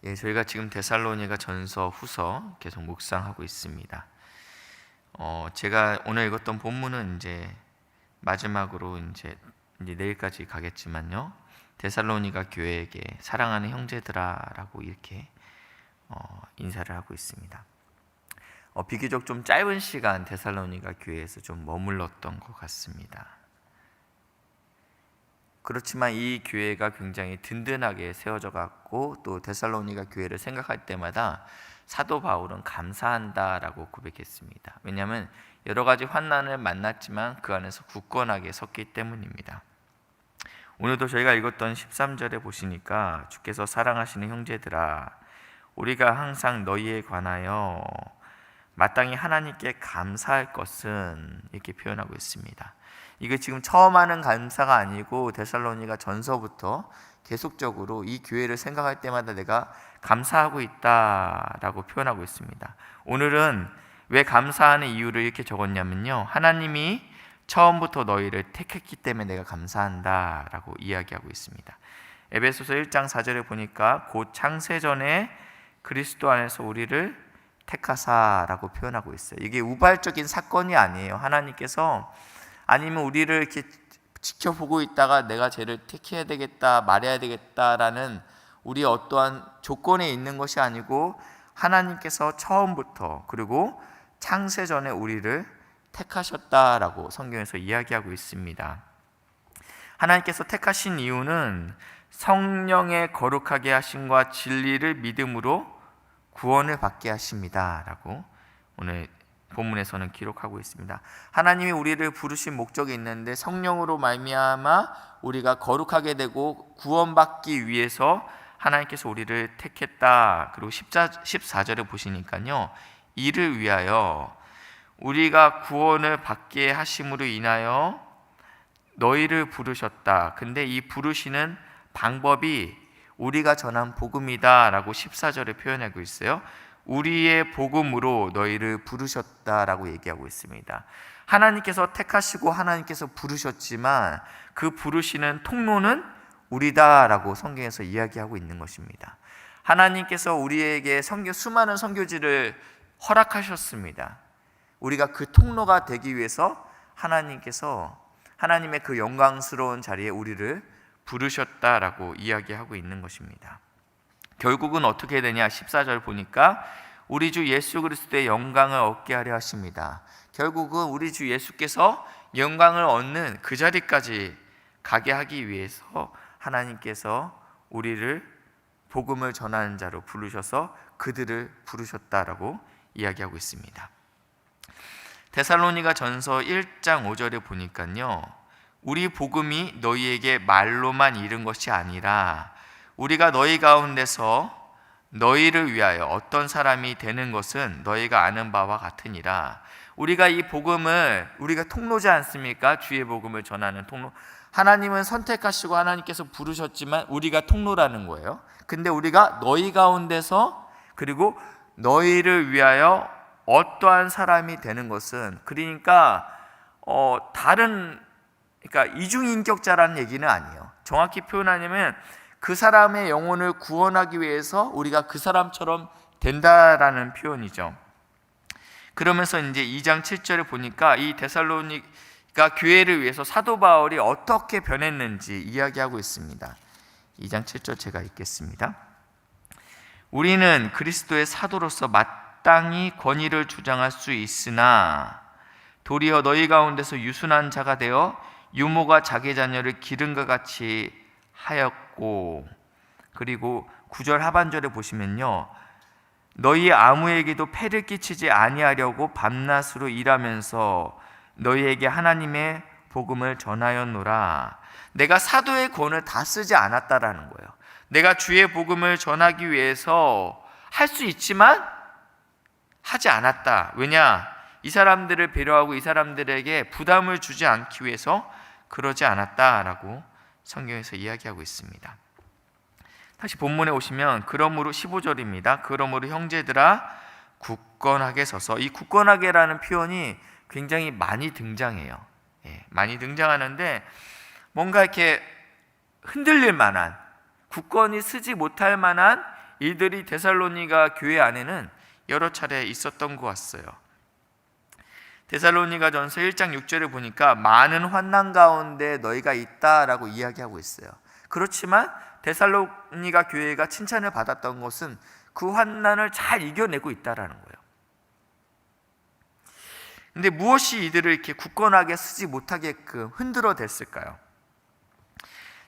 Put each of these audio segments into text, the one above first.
저희가 지금 데살로니가 전서 후서 계속 묵상하고 있습니다. 제가 오늘 읽었던 본문은 이제 마지막으로 이제 내일까지 가겠지만요. 데살로니가 교회에게 사랑하는 형제들아라고 이렇게 인사를 하고 있습니다. 비교적 좀 짧은 시간 데살로니가 교회에서 좀 머물렀던 것 같습니다. 그렇지만 이 교회가 굉장히 든든하게 세워져 갔고, 또 데살로니가 교회를 생각할 때마다 사도 바울은 감사한다라고 고백했습니다. 왜냐하면 여러 가지 환난을 만났지만 그 안에서 굳건하게 섰기 때문입니다. 오늘도 저희가 읽었던 13절에 보시니까 주께서 사랑하시는 형제들아, 우리가 항상 너희에 관하여 마땅히 하나님께 감사할 것은, 이렇게 표현하고 있습니다. 이게 지금 처음 하는 감사가 아니고 데살로니가 전서부터 계속적으로 이 교회를 생각할 때마다 내가 감사하고 있다라고 표현하고 있습니다. 오늘은 왜 감사하는 이유를 이렇게 적었냐면요, 하나님이 처음부터 너희를 택했기 때문에 내가 감사한다라고 이야기하고 있습니다. 에베소서 1장 4절에 보니까 곧 창세전에 그리스도 안에서 우리를 택하사라고 표현하고 있어요. 이게 우발적인 사건이 아니에요. 하나님께서 아니면 우리를 이렇게 지켜보고 있다가 내가 쟤를 택해야 되겠다, 말해야 되겠다라는 우리의 어떠한 조건에 있는 것이 아니고 하나님께서 처음부터, 그리고 창세전에 우리를 택하셨다라고 성경에서 이야기하고 있습니다. 하나님께서 택하신 이유는 성령의 거룩하게 하심과 진리를 믿음으로 구원을 받게 하십니다 라고 오늘 본문에서는 기록하고 있습니다. 하나님이 우리를 부르신 목적이 있는데, 성령으로 말미암아 우리가 거룩하게 되고 구원받기 위해서 하나님께서 우리를 택했다. 그리고 14절에 보시니까요, 이를 위하여 우리가 구원을 받게 하심으로 인하여 너희를 부르셨다. 근데 이 부르시는 방법이 우리가 전한 복음이다 라고 14절에 표현하고 있어요. 우리의 복음으로 너희를 부르셨다라고 얘기하고 있습니다. 하나님께서 택하시고 하나님께서 부르셨지만 그 부르시는 통로는 우리다라고 성경에서 이야기하고 있는 것입니다. 하나님께서 우리에게 수많은 선교지를 허락하셨습니다. 우리가 그 통로가 되기 위해서 하나님께서 하나님의 그 영광스러운 자리에 우리를 부르셨다라고 이야기하고 있는 것입니다. 결국은 어떻게 되냐, 14절 보니까 우리 주 예수 그리스도의 영광을 얻게 하려 하십니다. 결국은 우리 주 예수께서 영광을 얻는 그 자리까지 가게 하기 위해서 하나님께서 우리를 복음을 전하는 자로 부르셔서 그들을 부르셨다라고 이야기하고 있습니다. 데살로니가 전서 1장 5절에 보니까요, 우리 복음이 너희에게 말로만 이른 것이 아니라 우리가 너희 가운데서 너희를 위하여 어떤 사람이 되는 것은 너희가 아는 바와 같으니라. 우리가 이 복음을, 우리가 통로지 않습니까? 주의 복음을 전하는 통로. 하나님은 선택하시고 하나님께서 부르셨지만 우리가 통로라는 거예요. 근데 우리가 너희 가운데서, 그리고 너희를 위하여 어떠한 사람이 되는 것은, 그러니까 그러니까 이중인격자라는 얘기는 아니에요. 정확히 표현하냐면 그 사람의 영혼을 구원하기 위해서 우리가 그 사람처럼 된다라는 표현이죠. 그러면서 이제 2장 7절에 보니까 이 데살로니가 교회를 위해서 사도 바울이 어떻게 변했는지 이야기하고 있습니다. 2장 7절 제가 읽겠습니다. 우리는 그리스도의 사도로서 마땅히 권위를 주장할 수 있으나 도리어 너희 가운데서 유순한 자가 되어 유모가 자기 자녀를 기름과 같이 하였고, 그리고 9절 하반절에 보시면요, 너희 아무에게도 폐를 끼치지 아니하려고 밤낮으로 일하면서 너희에게 하나님의 복음을 전하였노라. 내가 사도의 권을 다 쓰지 않았다라는 거예요. 내가 주의 복음을 전하기 위해서 할 수 있지만 하지 않았다. 왜냐? 이 사람들을 배려하고 이 사람들에게 부담을 주지 않기 위해서 그러지 않았다라고 성경에서 이야기하고 있습니다. 다시 본문에 오시면 그러므로 15절입니다. 그러므로 형제들아 굳건하게 서서, 이 굳건하게라는 표현이 굉장히 많이 등장해요. 많이 등장하는데 뭔가 이렇게 흔들릴 만한, 굳건히 서지 못할 만한 일들이 데살로니가 교회 안에는 여러 차례 있었던 것 같아요. 데살로니가전서 1장 6절에 보니까 많은 환난 가운데 너희가 있다라고 이야기하고 있어요. 그렇지만 데살로니가 교회가 칭찬을 받았던 것은 그 환난을 잘 이겨내고 있다라는 거예요. 근데 무엇이 이들을 이렇게 굳건하게 쓰지 못하게끔 흔들어 댔을까요?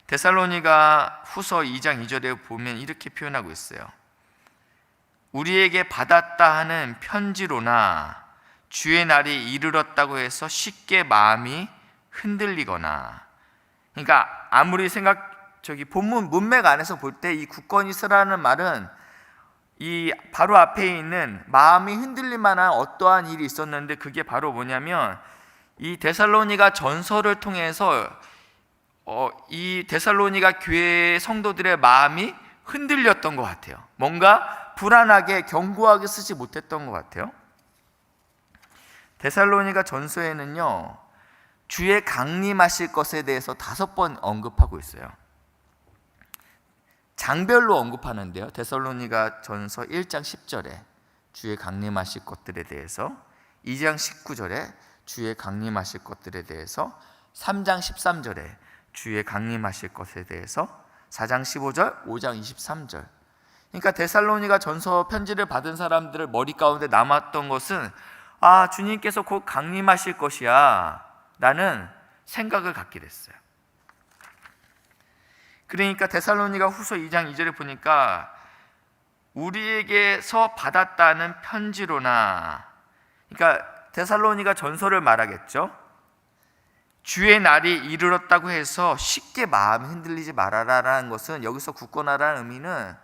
데살로니가 후서 2장 2절에 보면 이렇게 표현하고 있어요. 우리에게 받았다 하는 편지로나 주의 날이 이르렀다고 해서 쉽게 마음이 흔들리거나, 그러니까 아무리 본문 문맥 안에서 볼 때 이 굳건히 쓰라는 말은 이 바로 앞에 있는 마음이 흔들릴 만한 어떠한 일이 있었는데, 그게 바로 뭐냐면 이 데살로니가 전서를 통해서 이 데살로니가 교회 성도들의 마음이 흔들렸던 것 같아요. 뭔가 불안하게 견고하게 쓰지 못했던 것 같아요. 데살로니가 전서에는요, 주의 강림하실 것에 대해서 5번 언급하고 있어요. 장별로 언급하는데요. 데살로니가 전서 1장 10절에 주의 강림하실 것들에 대해서, 2장 19절에 주의 강림하실 것들에 대해서, 3장 13절에 주의 강림하실 것에 대해서, 4장 15절, 5장 23절. 그러니까 데살로니가 전서 편지를 받은 사람들의 머리 가운데 남았던 것은 주님께서 곧 강림하실 것이야 라는 생각을 갖게 됐어요. 그러니까 데살로니가 후서 2장 2절에 보니까 우리에게서 받았다는 편지로나, 그러니까 데살로니가 전서를 말하겠죠. 주의 날이 이르렀다고 해서 쉽게 마음이 흔들리지 말아라라는 것은, 여기서 굳건하라는 의미는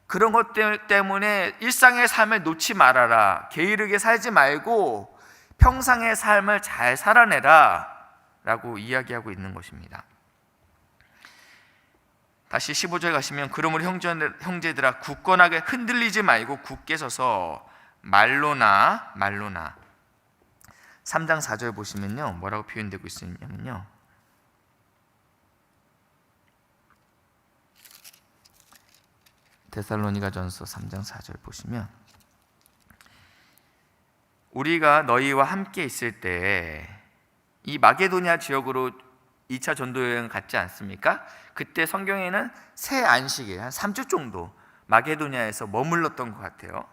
그런 것들 때문에 일상의 삶을 놓지 말아라, 게으르게 살지 말고 평상의 삶을 잘 살아내라 라고 이야기하고 있는 것입니다. 다시 15절 가시면, 그러므로 형제들아 굳건하게 흔들리지 말고 굳게 서서 말로나 3장 4절 보시면요, 뭐라고 표현되고 있냐면요, 데살로니가전서 3장 4절 보시면, 우리가 너희와 함께 있을 때 이 마게도니아 지역으로 2차 전도 여행 갔지 않습니까? 그때 성경에는 새 안식일 한 3주 정도 마게도니아에서 머물렀던 것 같아요.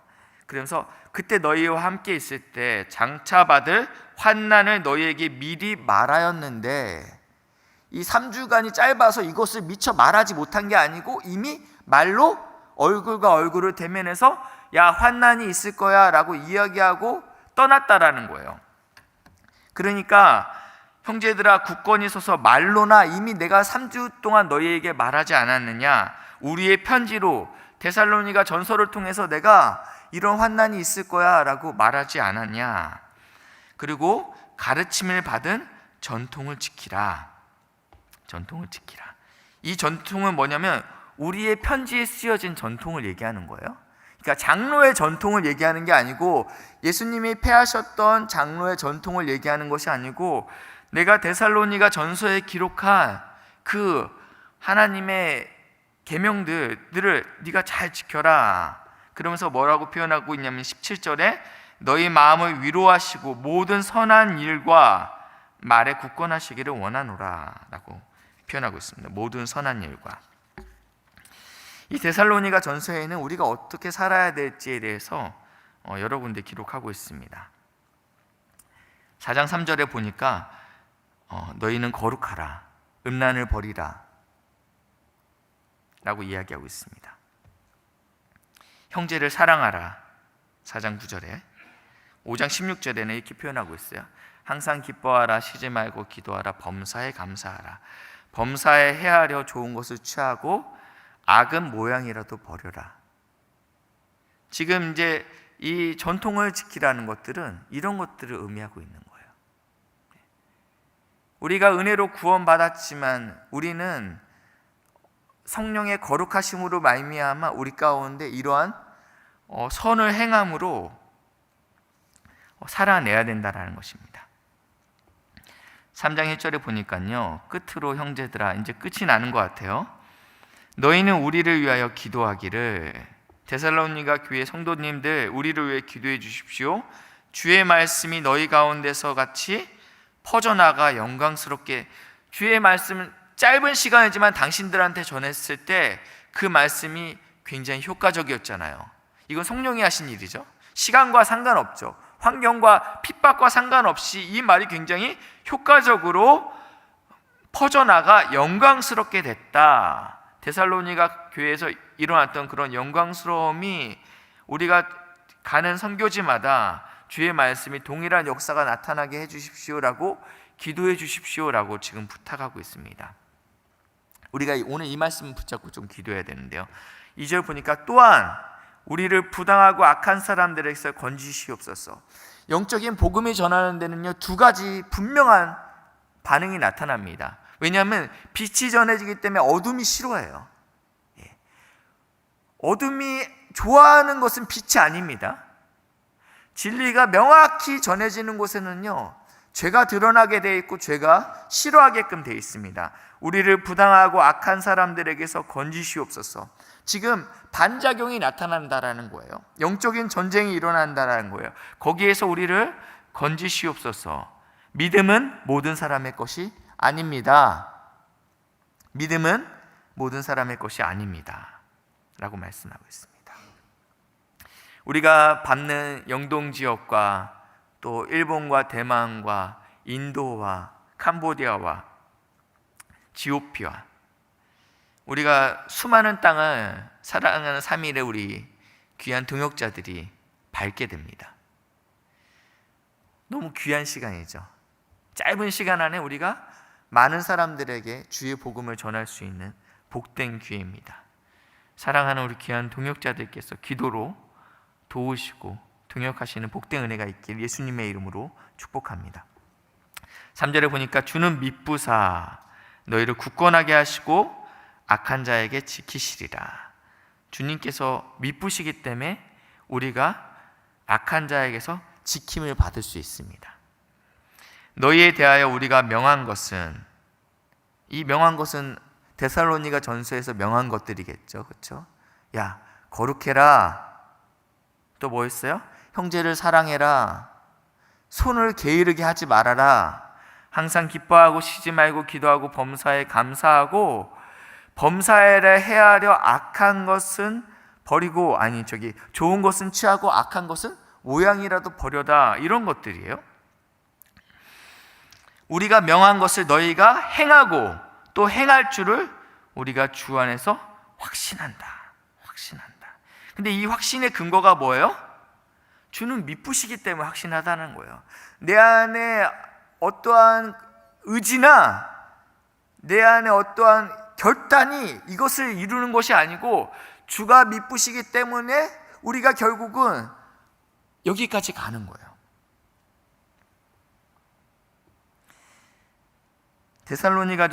그래서 그때 너희와 함께 있을 때 장차 받을 환난을 너희에게 미리 말하였는데, 이 3주간이 짧아서 이것을 미처 말하지 못한 게 아니고 이미 말로 얼굴과 얼굴을 대면해서 야, 환난이 있을 거야 라고 이야기하고 떠났다라는 거예요. 그러니까 형제들아 굳건히 서서 말로나 이미 내가 3주 동안 너희에게 말하지 않았느냐, 우리의 편지로 데살로니가 전서를 통해서 내가 이런 환난이 있을 거야 라고 말하지 않았냐, 그리고 가르침을 받은 전통을 지키라. 이 전통은 뭐냐면 우리의 편지에 쓰여진 전통을 얘기하는 거예요. 그러니까 장로의 전통을 얘기하는 게 아니고, 예수님이 폐하셨던 장로의 전통을 얘기하는 것이 아니고, 내가 데살로니가 전서에 기록한 그 하나님의 계명들을 네가 잘 지켜라. 그러면서 뭐라고 표현하고 있냐면 17절에 너희 마음을 위로하시고 모든 선한 일과 말에 굳건하시기를 원하노라 라고 표현하고 있습니다. 모든 선한 일과. 이 데살로니가 전서에는 우리가 어떻게 살아야 될지에 대해서 여러 군데 기록하고 있습니다. 4장 3절에 보니까 너희는 거룩하라, 음란을 버리라 라고 이야기하고 있습니다. 형제를 사랑하라, 4장 9절에. 5장 16절에는 이렇게 표현하고 있어요. 항상 기뻐하라, 쉬지 말고 기도하라, 범사에 감사하라. 범사에 해하려 좋은 것을 취하고 악은 모양이라도 버려라. 지금 이제 이 전통을 지키라는 것들은 이런 것들을 의미하고 있는 거예요. 우리가 은혜로 구원받았지만 우리는 성령의 거룩하심으로 말미암아 우리 가운데 이러한 선을 행함으로 살아내야 된다라는 것입니다. 3장 1절에 보니까요, 끝으로 형제들아, 이제 끝이 나는 것 같아요. 너희는 우리를 위하여 기도하기를. 데살로니가 교회 성도님들, 우리를 위해 기도해 주십시오. 주의 말씀이 너희 가운데서 같이 퍼져나가 영광스럽게. 주의 말씀은 짧은 시간이지만 당신들한테 전했을 때 그 말씀이 굉장히 효과적이었잖아요. 이건 성령이 하신 일이죠. 시간과 상관없죠. 환경과 핍박과 상관없이 이 말이 굉장히 효과적으로 퍼져나가 영광스럽게 됐다. 데살로니가 교회에서 일어났던 그런 영광스러움이 우리가 가는 선교지마다 주의 말씀이 동일한 역사가 나타나게 해주십시오라고, 기도해 주십시오라고 지금 부탁하고 있습니다. 우리가 오늘 이 말씀을 붙잡고 좀 기도해야 되는데요, 2절 보니까 또한 우리를 부당하고 악한 사람들에게서 건지시옵소서. 영적인 복음이 전하는 데는요, 두 가지 분명한 반응이 나타납니다. 왜냐하면 빛이 전해지기 때문에 어둠이 싫어해요. 어둠이 좋아하는 것은 빛이 아닙니다. 진리가 명확히 전해지는 곳에는요, 죄가 드러나게 되어 있고 죄가 싫어하게끔 되어 있습니다. 우리를 부당하고 악한 사람들에게서 건지시옵소서. 지금 반작용이 나타난다라는 거예요. 영적인 전쟁이 일어난다라는 거예요. 거기에서 우리를 건지시옵소서. 믿음은 모든 사람의 것이 아닙니다. 믿음은 모든 사람의 것이 아닙니다 라고 말씀하고 있습니다. 우리가 밟는 영동 지역과 또 일본과 대만과 인도와 캄보디아와 지오피아, 우리가 수많은 땅을 사랑하는 3일에 우리 귀한 동역자들이 밟게 됩니다. 너무 귀한 시간이죠. 짧은 시간 안에 우리가 많은 사람들에게 주의 복음을 전할 수 있는 복된 기회입니다. 사랑하는 우리 귀한 동역자들께서 기도로 도우시고 동역하시는 복된 은혜가 있길 예수님의 이름으로 축복합니다. 3절에 보니까 주는 미쁘사 너희를 굳건하게 하시고 악한 자에게 지키시리라. 주님께서 미쁘시기 때문에 우리가 악한 자에게서 지킴을 받을 수 있습니다. 너희에 대하여 우리가 명한 것은, 이 명한 것은 데살로니가 전서에서 명한 것들이겠죠. 그렇죠? 야, 거룩해라. 또 뭐 있어요? 형제를 사랑해라. 손을 게으르게 하지 말아라. 항상 기뻐하고 쉬지 말고 기도하고 범사에 감사하고, 범사에를 헤아려 악한 것은 버리고, 좋은 것은 취하고 악한 것은 오양이라도 버려다. 이런 것들이에요. 우리가 명한 것을 너희가 행하고 또 행할 줄을 우리가 주 안에서 확신한다. 근데 이 확신의 근거가 뭐예요? 주는 미쁘시기 때문에 확신하다는 거예요. 내 안에 어떠한 의지나 내 안에 어떠한 결단이 이것을 이루는 것이 아니고 주가 미쁘시기 때문에 우리가 결국은 여기까지 가는 거예요. 데살로니가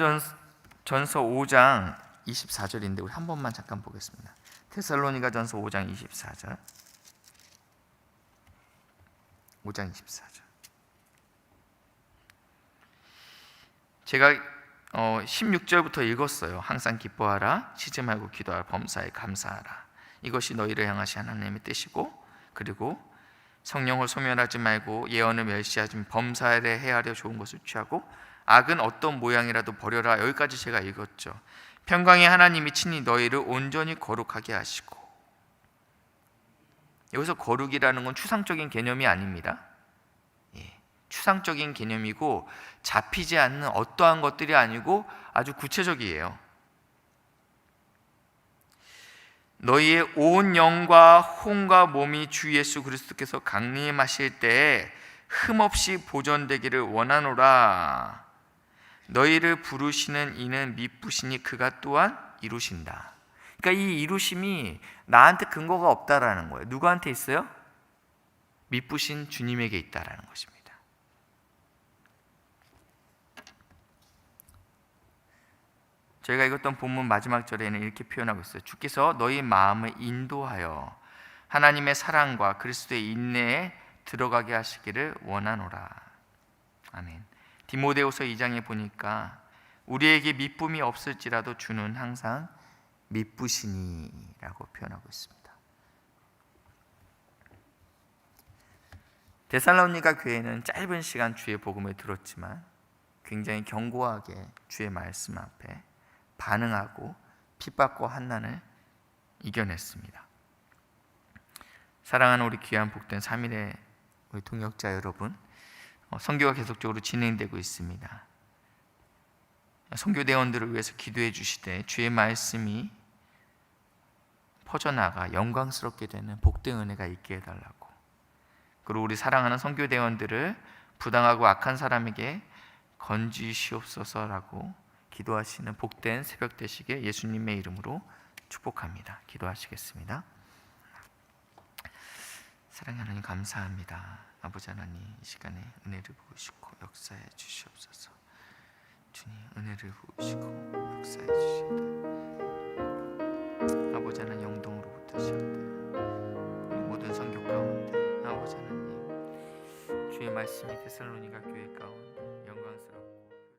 전서 5장 24절인데 우리 한 번만 잠깐 보겠습니다. 데살로니가 전서 5장 24절. 5장 24절. 제가 16절부터 읽었어요. 항상 기뻐하라, 쉬지 말고 기도하라, 범사에 감사하라. 이것이 너희를 향하신 하나님의 뜻이고, 그리고 성령을 소멸하지 말고 예언을 멸시하지 말고 범사에 헤아려 좋은 것을 취하고 악은 어떤 모양이라도 버려라. 여기까지 제가 읽었죠. 평강의 하나님이 친히 너희를 온전히 거룩하게 하시고. 여기서 거룩이라는 건 추상적인 개념이 아닙니다. 추상적인 개념이고 잡히지 않는 어떠한 것들이 아니고 아주 구체적이에요. 너희의 온 영과 혼과 몸이 주 예수 그리스도께서 강림하실 때에 흠없이 보존되기를 원하노라. 너희를 부르시는 이는 미쁘시니 그가 또한 이루신다. 그러니까 이 이루심이 나한테 근거가 없다라는 거예요. 누구한테 있어요? 미쁘신 주님에게 있다라는 것입니다. 저희가 읽었던 본문 마지막 절에는 이렇게 표현하고 있어요. 주께서 너희 마음을 인도하여 하나님의 사랑과 그리스도의 인내에 들어가게 하시기를 원하노라. 아멘. 디모데후서 2장에 보니까 우리에게 미쁨이 없을지라도 주는 항상 미쁘시니라고 표현하고 있습니다. 데살로니가 교회는 짧은 시간 주의 복음을 들었지만 굉장히 견고하게 주의 말씀 앞에 반응하고 핍박과 환난을 이겨냈습니다. 사랑하는 우리 귀한 복된 3일의 우리 동역자 여러분, 선교가 계속적으로 진행되고 있습니다. 선교대원들을 위해서 기도해 주시되 주의 말씀이 퍼져나가 영광스럽게 되는 복된 은혜가 있게 해달라고, 그리고 우리 사랑하는 선교대원들을 부당하고 악한 사람에게 건지시옵소서라고 기도하시는 복된 새벽 되시게 예수님의 이름으로 축복합니다. 기도하시겠습니다. 사랑하는 하나님 감사합니다. 아버지 하나님, 이 시간에 은혜를 부으시고 역사해 주시옵소서. 주님, 은혜를 부으시고 역사해 주시옵소서. 아버지 하나님, 영동으로부터 시작되는 우리 모든 선교 가운데 아버지 하나님, 주의 말씀이 데살로니가 교회 가운데